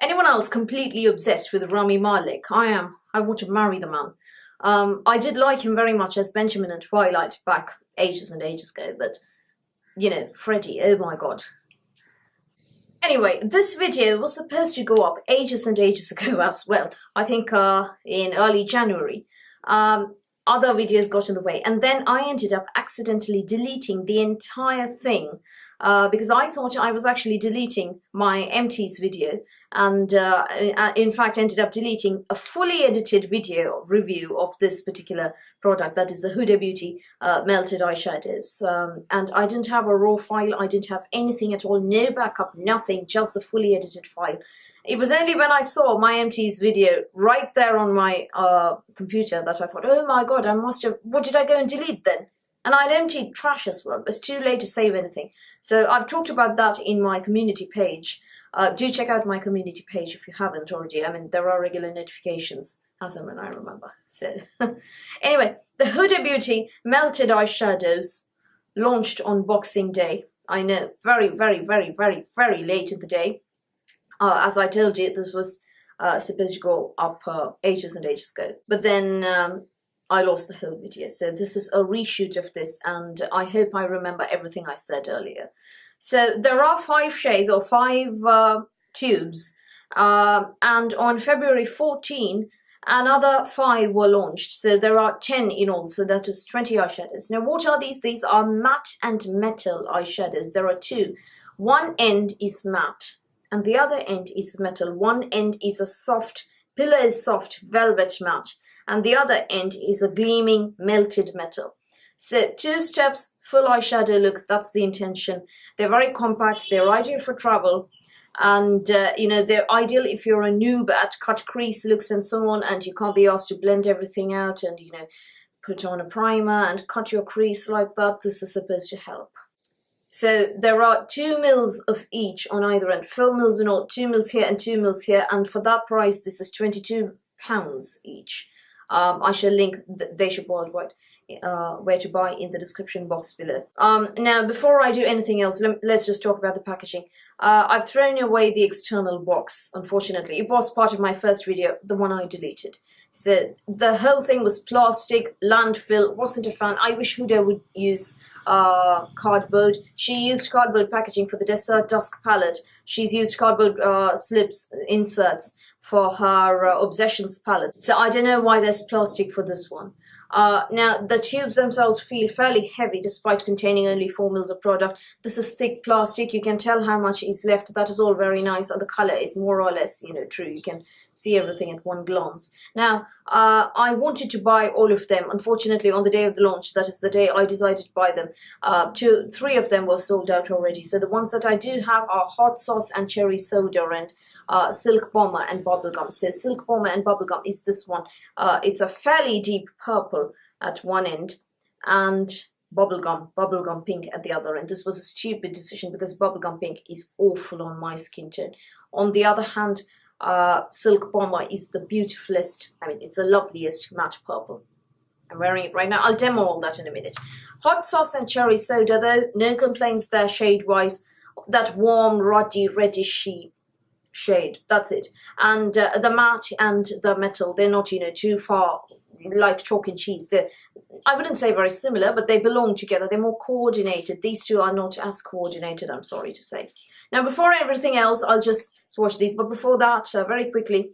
Anyone else completely obsessed with Rami Malek? I am. I want to marry the man. I did like him very much as Benjamin in Twilight back ages and ages ago, but, you know, Freddie, oh my god. Anyway, this video was supposed to go up ages and ages ago as well. I think in early January. Other videos got in the way, and then I ended up accidentally deleting the entire thing because I thought I was actually deleting my empties video, and in fact ended up deleting a fully edited video review of this particular product, that is the Huda Beauty melted eyeshadows, and I didn't have a raw file, I didn't have anything at all, no backup, nothing, just the fully edited file. It was only when I saw my empties video right there on my computer that I thought, oh my god, I must have, what did I go and delete then? And I'd emptied trash as well. It's too late to save anything. So I've talked about that in my community page. Do check out my community page if you haven't already. I mean, there are regular notifications as and when I remember. So anyway, the Huda Beauty melted eyeshadows launched on Boxing Day. I know, very, very, very, very, very late in the day. As I told you, this was supposed to go up ages and ages ago. But then I lost the whole video. So this is a reshoot of this, and I hope I remember everything I said earlier. So there are 5 shades or 5 tubes. And on February 14, another 5 were launched. So there are 10 in all. So that is 20 eyeshadows. Now what are these? These are matte and metal eyeshadows. There are 2. One end is matte and the other end is metal. One end is a soft, pillow soft velvet matte, and the other end is a gleaming melted metal. So 2 steps, full eyeshadow look, that's the intention. They're very compact, they're ideal for travel, and you know, they're ideal if you're a noob at cut crease looks and so on, and you can't be asked to blend everything out and, you know, put on a primer and cut your crease like that. This is supposed to help. So there are 2 mils of each on either end, 4 mils in all, 2 mils here and 2 mils here, and for that price this is £22 each. I shall link They Ship Worldwide where to buy in the description box below. Now before I do anything else, let's just talk about the packaging. I've thrown away the external box, unfortunately. It was part of my first video, the one I deleted. So the whole thing was plastic, landfill, wasn't a fan. I wish Huda would use cardboard. She used cardboard packaging for the Desert Dusk palette. She's used cardboard slips, inserts for her Obsessions palette. So I don't know why there's plastic for this one. Now the tubes themselves feel fairly heavy despite containing only 4 mils of product. This is thick plastic, you can tell how much is left. That is all very nice, and the color is more or less, you know, true. You can see everything at one glance. Now I wanted to buy all of them. Unfortunately, on the day of the launch, that is the day I decided to buy them, 3 of them were sold out already. So the ones that I do have are Hot Sauce and Cherry Soda and Silk Bomber and Bubblegum. So Silk Bomber and Bubblegum is this one. It's a fairly deep purple at one end and bubblegum pink at the other end. This was a stupid decision because bubblegum pink is awful on my skin tone. On the other hand, Silk Bomber is the beautifulest, I mean, it's the loveliest matte purple. I'm wearing it right now. I'll demo all that in a minute. Hot Sauce and Cherry Soda though, no complaints there shade wise. That warm, ruddy, reddishy shade, that's it. And the matte and the metal, they're not, you know, too far like chalk and cheese. They're, I wouldn't say very similar, but they belong together. They're more coordinated. These 2 are not as coordinated, I'm sorry to say. Now before everything else, I'll just swatch these, but before that, very quickly,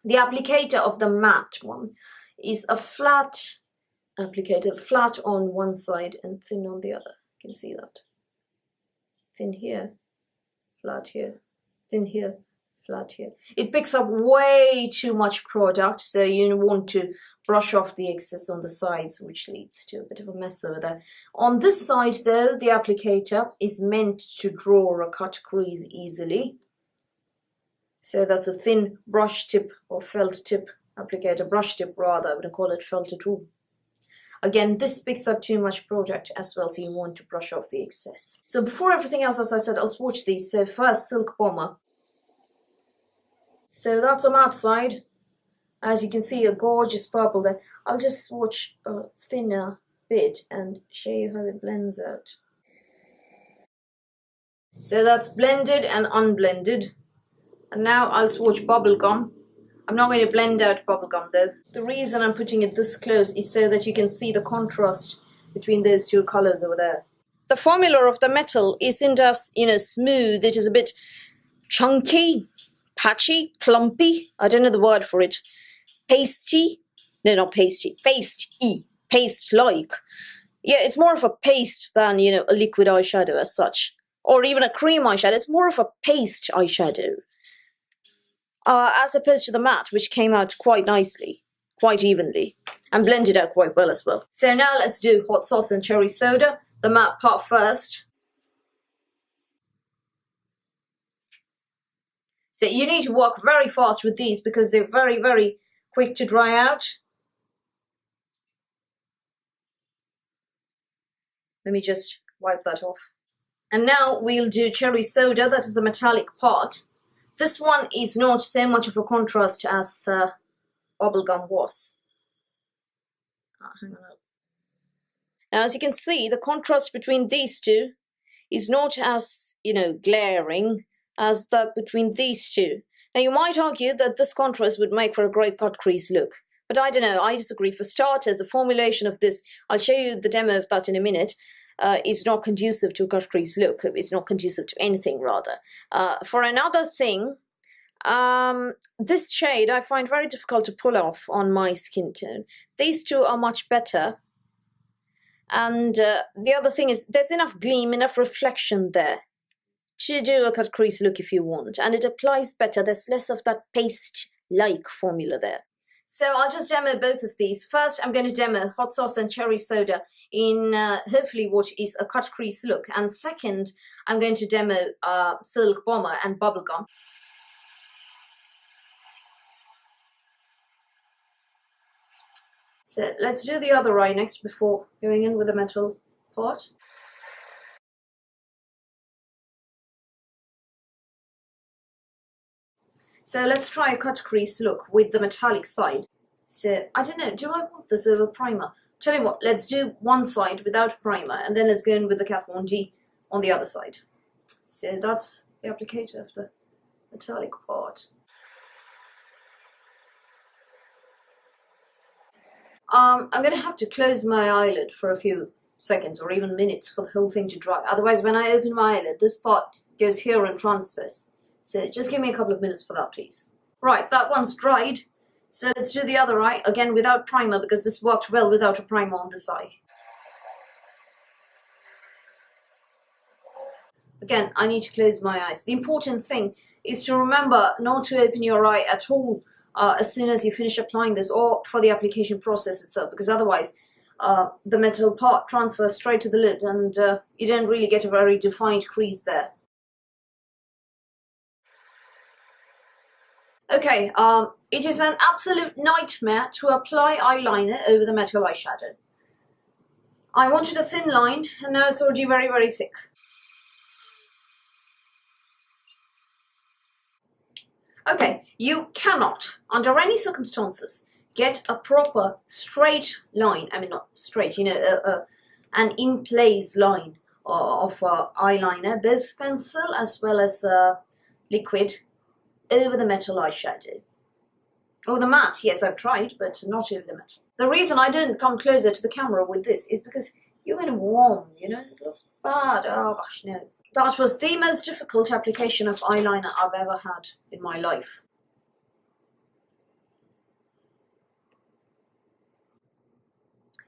the applicator of the matte one is a flat applicator, flat on one side and thin on the other. You can see that. Thin here, flat here, thin here, flat here. It picks up way too much product, so you want to brush off the excess on the sides, which leads to a bit of a mess over there. On this side though, the applicator is meant to draw a cut crease easily. So that's a thin brush tip or felt tip applicator, brush tip rather, I wouldn't call it felt at all. Again, this picks up too much product as well, so you want to brush off the excess. So before everything else, as I said, I'll swatch these. So first, Silk Bomber. So that's a matte side. As you can see, a gorgeous purple there. I'll just swatch a thinner bit and show you how it blends out. So that's blended and unblended. And now I'll swatch bubblegum. I'm not going to blend out bubblegum though. The reason I'm putting it this close is so that you can see the contrast between those two colors over there. The formula of the metal isn't as, smooth. It is a bit chunky, patchy, clumpy. I don't know the word for it. Pasty. No, not pasty. Paste-y. Paste-like. Yeah, it's more of a paste than, a liquid eyeshadow as such. Or even a cream eyeshadow. It's more of a paste eyeshadow. As opposed to the matte, which came out quite nicely, quite evenly, and blended out quite well as well. So now let's do hot sauce and cherry soda, the matte part first. So you need to work very fast with these because they're very, very quick to dry out. Let me just wipe that off. And now we'll do cherry soda, that is the metallic part. This one is not so much of a contrast as bubblegum was. Hang on. Now, as you can see, the contrast between these two is not as, glaring as that between these two. Now, you might argue that this contrast would make for a great cut crease look. But I don't know, I disagree. For starters, the formulation of this, I'll show you the demo of that in a minute, is not conducive to a cut crease look. It's not conducive to anything, rather. For another thing, this shade I find very difficult to pull off on my skin tone. These two are much better. And the other thing is there's enough gleam, enough reflection there to do a cut crease look if you want. And it applies better. There's less of that paste-like formula there. So I'll just demo both of these. First, I'm going to demo hot sauce and cherry soda in hopefully what is a cut crease look. And second, I'm going to demo Silk Bomber and bubblegum. So let's do the other eye next before going in with the metal part. So let's try a cut crease look with the metallic side. So I don't know, do I want this over primer? Tell you what, let's do one side without primer and then let's go in with the Kat Von D on the other side. So that's the applicator of the metallic part. I'm going to have to close my eyelid for a few seconds or even minutes for the whole thing to dry. Otherwise, when I open my eyelid, this part goes here and transfers. So just give me a couple of minutes for that, please. Right, that one's dried. So let's do the other eye, again without primer, because this worked well without a primer on this eye. Again, I need to close my eyes. The important thing is to remember not to open your eye at all as soon as you finish applying this, or for the application process itself, because otherwise the metal part transfers straight to the lid and you don't really get a very defined crease there. Okay, it is an absolute nightmare to apply eyeliner over the metal eyeshadow. I wanted a thin line and now it's already very, very thick. Okay, you cannot, under any circumstances, get a proper straight line, I mean not straight, an in-place line of eyeliner, both pencil as well as liquid, over the metal eyeshadow. Over the matte, yes, I've tried, but not over the metal. The reason I didn't come closer to the camera with this is because you're going to warm, it looks bad. Oh gosh, no. That was the most difficult application of eyeliner I've ever had in my life.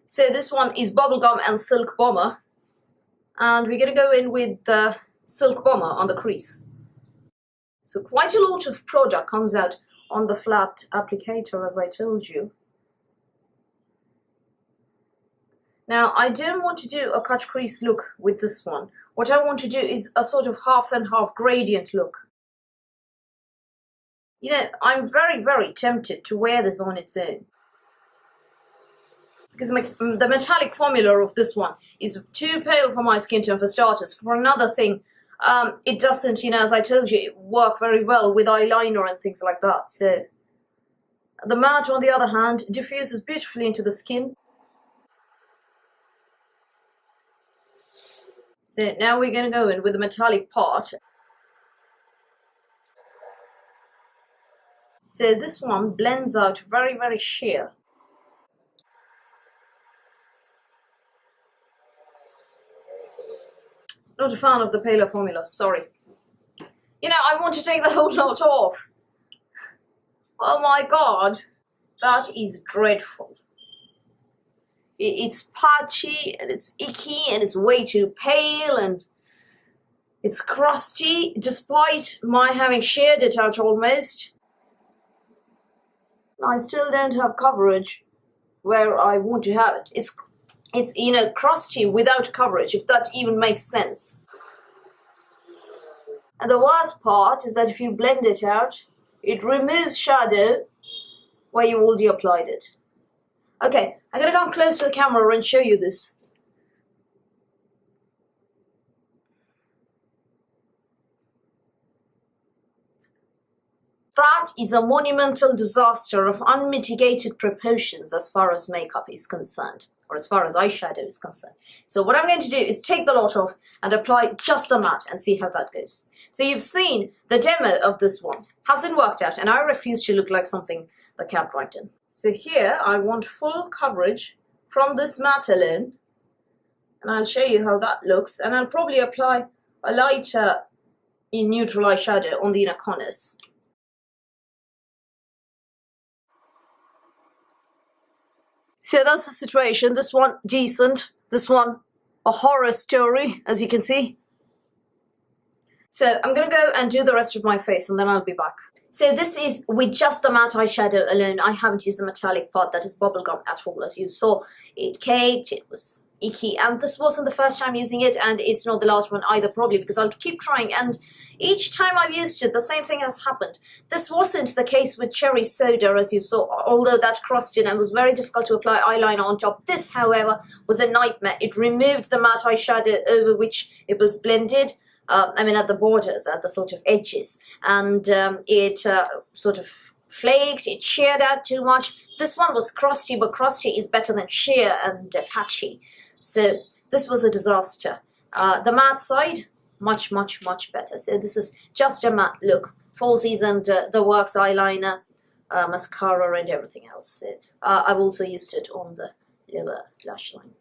So this one is Bubblegum and Silk Bomber. And we're going to go in with the Silk Bomber on the crease. So quite a lot of product comes out on the flat applicator, as I told you. Now, I don't want to do a cut crease look with this one. What I want to do is a sort of half and half gradient look. I'm very, very tempted to wear this on its own. Because the metallic formula of this one is too pale for my skin tone for starters. For another thing, it doesn't, as I told you, work very well with eyeliner and things like that. So the matte, on the other hand, diffuses beautifully into the skin. So now we're going to go in with the metallic part. So this one blends out very, very sheer. Not a fan of the paler formula, sorry. You know, I want to take the whole lot off. Oh my god, that is dreadful. It's patchy and it's icky and it's way too pale and it's crusty, despite my having shared it out almost. I still don't have coverage where I want to have it. It's you know, crusty without coverage, if that even makes sense. And the worst part is that if you blend it out, it removes shadow where you already applied it. Okay, I'm gonna come close to the camera and show you this. That is a monumental disaster of unmitigated proportions as far as makeup is concerned, or as far as eyeshadow is concerned. So what I'm going to do is take the lot off and apply just the matte and see how that goes. So you've seen the demo of this one. Hasn't worked out, and I refuse to look like something that can't write in. So here I want full coverage from this matte alone, and I'll show you how that looks, and I'll probably apply a lighter in neutral eyeshadow on the inner corners. So that's the situation. This one, decent. This one, a horror story, as you can see. So I'm going to go and do the rest of my face and then I'll be back. So this is with just the matte eyeshadow alone. I haven't used the metallic part that is bubblegum at all. As you saw, it caked, it was icky, and this wasn't the first time using it, and it's not the last one either, probably, because I'll keep trying, and each time I've used it, the same thing has happened. This wasn't the case with cherry soda, as you saw, although that crossed in and was very difficult to apply eyeliner on top. This, however, was a nightmare. It removed the matte eyeshadow over which it was blended. I mean, at the borders, at the sort of edges, and it sort of flaked, it sheared out too much. This one was crusty, but crusty is better than sheer and patchy. So this was a disaster. The matte side, much, much, much better. So this is just a matte look. Falsies and the Works eyeliner, mascara and everything else. So, I've also used it on the lower lash line.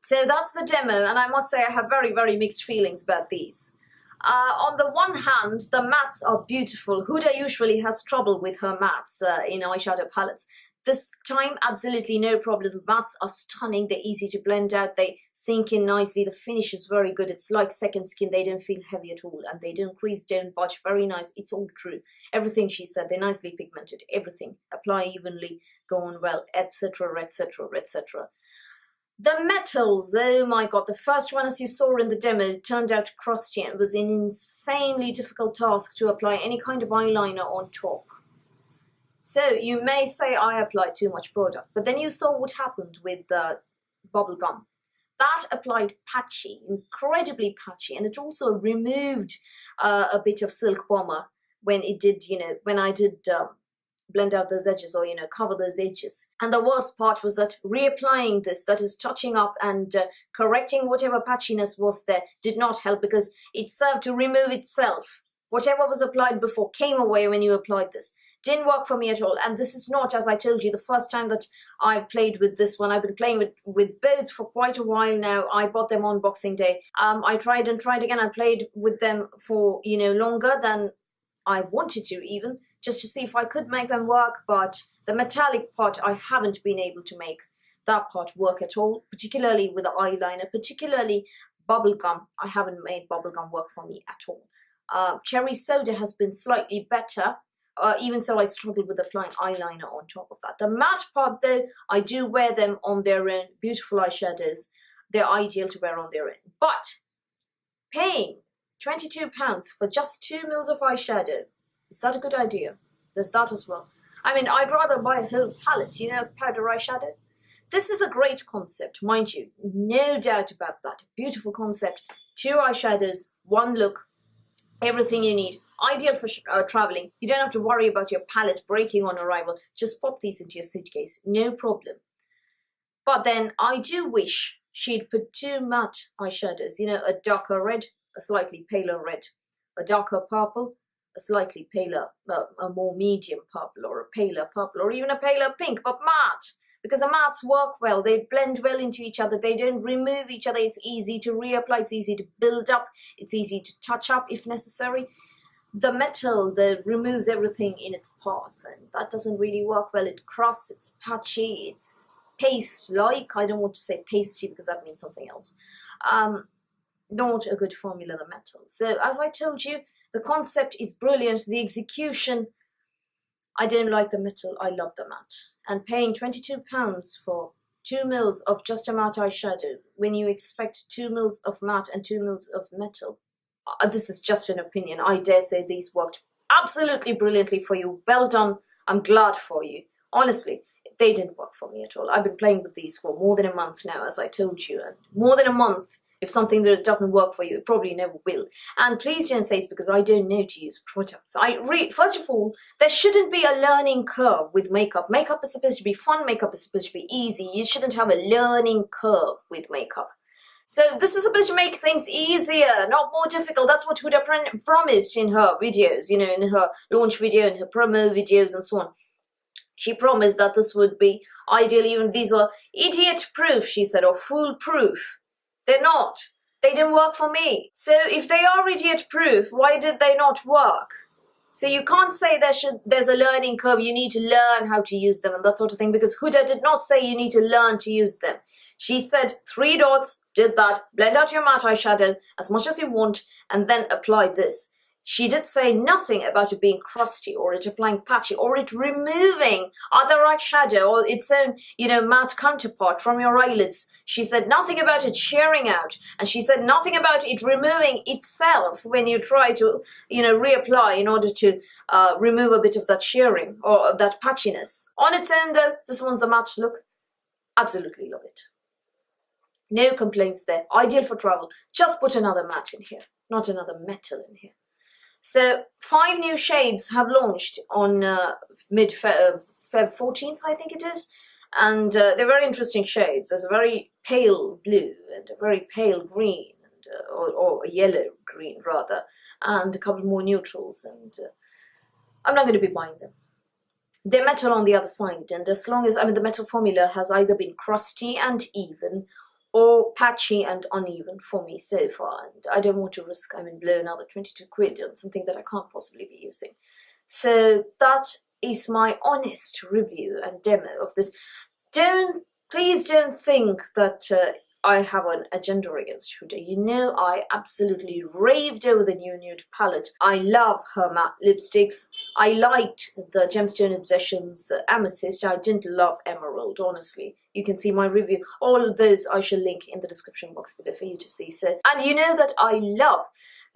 So that's the demo, and I must say I have very, very mixed feelings about these. On the one hand, the mattes are beautiful. Huda usually has trouble with her mattes in eyeshadow palettes. This time, absolutely no problem. The mattes are stunning. They're easy to blend out. They sink in nicely. The finish is very good. It's like second skin. They don't feel heavy at all, and they don't crease, don't budge. Very nice. It's all true. Everything she said. They're nicely pigmented. Everything. Apply evenly, go on well, etc., etc., etc. The metals, oh my god, the first one, as you saw in the demo, turned out crusty and was an insanely difficult task to apply any kind of eyeliner on top. So you may say I applied too much product, but then you saw what happened with the bubble gum. That applied patchy, incredibly patchy, and it also removed a bit of silk bomber when it did, you know, when I did blend out those edges, or, you know, cover those edges. And the worst part was that reapplying this, that is touching up and correcting whatever patchiness was there, did not help, because it served to remove itself. Whatever was applied before came away when you applied this. Didn't work for me at all. And this is not, as I told you, the first time that I've played with this one. I've been playing with both for quite a while now. I bought them on Boxing Day. I tried and tried again. I played with them for, you know, longer than I wanted to, even, just to see if I could make them work, but the metallic part, I haven't been able to make that part work at all, particularly with the eyeliner, particularly bubblegum. I haven't made bubblegum work for me at all. Cherry soda has been slightly better, even so I struggled with applying eyeliner on top of that. The matte part, though, I do wear them on their own. Beautiful eyeshadows. They're ideal to wear on their own. But paying £22 for just 2 mils of eyeshadow, is that a good idea? There's that as well. I mean, I'd rather buy a whole palette, you know, of powder eyeshadow. This is a great concept, mind you, no doubt about that. Beautiful concept. 2 eyeshadows, 1 look, everything you need. Ideal for traveling. You don't have to worry about your palette breaking on arrival. Just pop these into your suitcase, no problem. But then I do wish she'd put 2 matte eyeshadows, you know, a darker red, a slightly paler red, a darker purple, a slightly paler, a more medium purple, or a paler purple, or even a paler pink, but matte. Because the mattes work well, they blend well into each other, they don't remove each other, it's easy to reapply, it's easy to build up, it's easy to touch up if necessary. The metal that removes everything in its path, and that doesn't really work well. It crusts, it's patchy, it's paste-like. I don't want to say pasty because that means something else. Not a good formula, the metal. So as I told you, the concept is brilliant, the execution, I don't like the metal, I love the matte. And paying £22 for 2 mils of just a matte eyeshadow when you expect 2 mils of matte and 2 mils of metal. This is just an opinion. I dare say these worked absolutely brilliantly for you. Well done. I'm glad for you. Honestly, they didn't work for me at all. I've been playing with these for more than a month now, as I told you. And more than a month, if something that doesn't work for you, it probably never will. And please don't say it's because I don't know to use products. First of all, there shouldn't be a learning curve with makeup. Makeup is supposed to be fun. Makeup is supposed to be easy. You shouldn't have a learning curve with makeup. So this is supposed to make things easier, not more difficult. That's what Huda promised in her videos, you know, in her launch video, in her promo videos and so on. She promised that this would be ideal. Even these were idiot-proof, she said, or fool-proof. They're not. They didn't work for me. So if they are idiot-proof, why did they not work? So you can't say there's a learning curve, you need to learn how to use them and that sort of thing, because Huda did not say you need to learn to use them. She said 3 dots, did that, blend out your matte eyeshadow as much as you want, and then apply this. She did say nothing about it being crusty, or it applying patchy, or it removing other eyeshadow or its own, you know, matte counterpart from your eyelids. She said nothing about it shearing out, and she said nothing about it removing itself when you try to, you know, reapply in order to remove a bit of that shearing or that patchiness. On its own though, this one's a matte look. Absolutely love it. No complaints there. Ideal for travel. Just put another matte in here, not another metal in here. So 5 new shades have launched on Feb 14th, I think it is. And they're very interesting shades. There's a very pale blue and a very pale green, and, or a yellow green rather, and a couple more neutrals. And I'm not going to be buying them. They're metal on the other side, and as long as, I mean, the metal formula has either been crusty and even, or patchy and uneven for me so far, and I don't want to risk, blow another 22 quid on something that I can't possibly be using. So that is my honest review and demo of this. Please don't think that I have an agenda against Huda. You know, I absolutely raved over the new nude palette. I love her matte lipsticks. I liked the Gemstone Obsessions Amethyst. I didn't love Emerald, honestly. You can see my review. All of those I shall link in the description box below for you to see. So, and you know that I love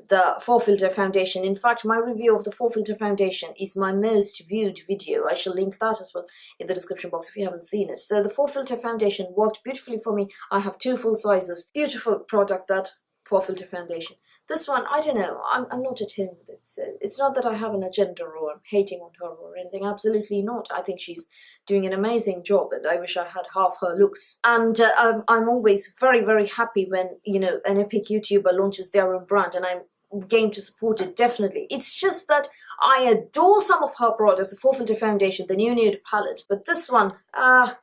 the 4-filter foundation. In fact, my review of the 4-filter foundation is my most viewed video. I shall link that as well in the description box if you haven't seen it. So the 4-filter foundation worked beautifully for me. I have 2 full sizes. Beautiful product, that 4-filter foundation. This one, I don't know, I'm not at home with it. So it's not that I have an agenda or I'm hating on her or anything. Absolutely not. I think she's doing an amazing job, and I wish I had half her looks. And I'm always very, very happy when, you know, an epic YouTuber launches their own brand, and I'm game to support it, definitely. It's just that I adore some of her products, the 4-filter foundation, the new nude palette. But this one, love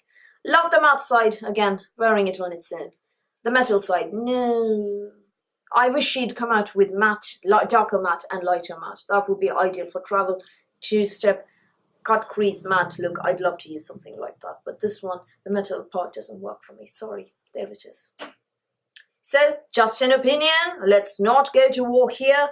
the matte side, again, wearing it on its own. The metal side, no. I wish she'd come out with matte, darker matte and lighter matte. That would be ideal for travel. 2-step cut crease matte look. I'd love to use something like that. But this one, the metal part doesn't work for me. Sorry. There it is. So, just an opinion. Let's not go to war here.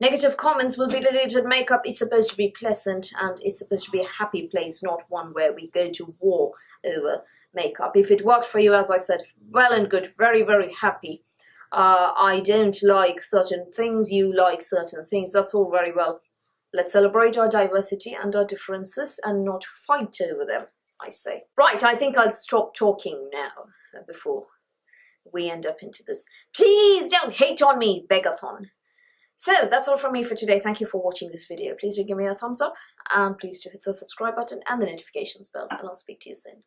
Negative comments will be deleted. Makeup is supposed to be pleasant, and it's supposed to be a happy place, not one where we go to war over makeup. If it worked for you, as I said, well and good. Very, very happy. I don't like certain things, you like certain things, that's all very well. Let's celebrate our diversity and our differences and not fight over them, I say. Right, I think I'll stop talking now before we end up into this. Please don't hate on me, begathon. So that's all from me for today. Thank you for watching this video. Please do give me a thumbs up, and please do hit the subscribe button and the notifications bell, and I'll speak to you soon.